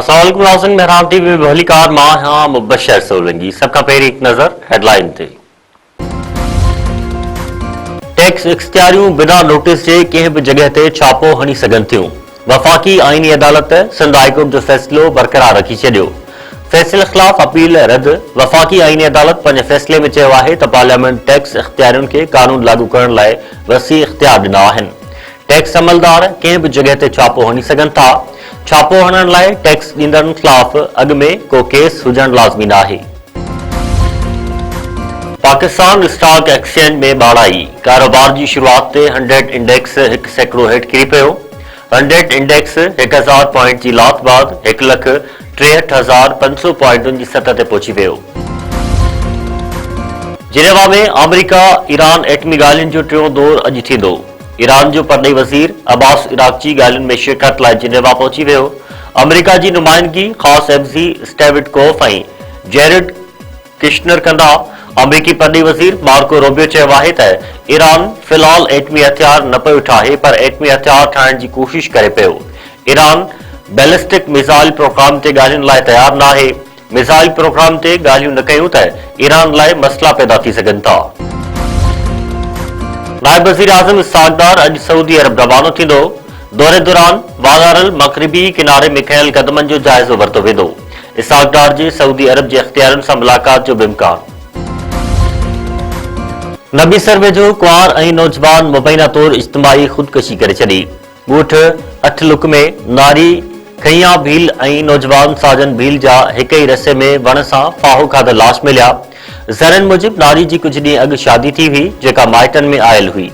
अस्सलामुअलैकुम नाज़रीन, मेहरान टीवी में बहलीकार मां हां मुबशर सोलंकी। सबका पहिरीं हिकु नज़र हेडलाइन ते। टैक्स इख्तियारियूं बिना नोटिस जे कंहिं बि जगह ते छापो हणी सघनि थियूं। वफ़ाक़ी आईनी अदालत सिंध हाईकोर्ट जो फ़ैसिलो बरक़रार रखी छॾियो। फ़ैसिले ख़िलाफ़ अपील रद्द। वफ़ाक़ी आईनी अदालत पंहिंजे फ़ैसिले में चयो आहे त पार्लियामेंट टैक्स इख्तियारियुनि खे कानून लागू करण लाइ वसी इख्तियार ॾिना आहिनि। टैक्स अमलदार कंहिं बि जगह ते छापो हणी सघनि था। छापो हणण लाइ टैक्स ॾींदड़नि ख़िलाफ़ अॻु में को केस हुजणु लाज़मी नाहे। पाकिस्तान स्टॉक एक्सचेंज में ॿाड़ाई। कारोबार जी शुरूआत ते 100 इंडेक्स 1 सैकड़ो हेठि किरी पियो। 100 इंडेक्स 1000 पॉइंट जी लात बाद 1,63,500 पॉइंटुनि जी सतह ते पहुची वियो। जिनेवा में अमेरिका ईरान एटमी ॻाल्हियुनि जो टियों दौर अॼु थींदो। ईरान जो परॾेही वज़ीर अब्बास इराक़ची ॻाल्हियुनि में शिरकत लाइ जिनेवा पहुची वियो। अमेरिका जी नुमाइंदगी ख़ासि एमसी स्टेविटकोफ ऐं जेरेड किशनर कंदा। अमरीकी परॾेही वज़ीर मार्को रूबियो चयो आहे त ईरान फ़िलहाल एटमी हथियार न पियो ठाहे, पर एटमी हथियार ठाहिण जी कोशिश करे पियो। ईरान बैलिस्टिक मिसाइल प्रोग्राम ते ॻाल्हियुनि लाइ तयार नाहे। मिसाइल प्रोग्राम ते ॻाल्हियूं न कयूं त ईरान लाइ मसइला पैदा थी सघनि था। नायब वज़ीर आज़म इस्हाक़ अॼु सऊदी अरब रवानो थींदो। दौरे दौरान वाधारल मग़रिबी किनारे में खयल क़दमनि जो जाइज़ो वरितो वेंदो। इस्हाक़ डार जे सऊदी अरब जे इख्तियारनि सां मुलाक़ात जो बि इम्कान। नबी सर्वे जो कुंवार ऐं नौजवान मुबैना तौर इज्तिमाई ख़ुदकशी करे छॾी। ॻोठ 8 लुक में नारी खैया भील ऐं नौजवान साजन भील जा हिक ई रसे में वण सां फाहो खाधल लाश मिलिया। ज़रनि मूजिब नारी जी कुझु ॾींहं अॻु शादी थी हुई, जेका माइटनि में आयल हुई।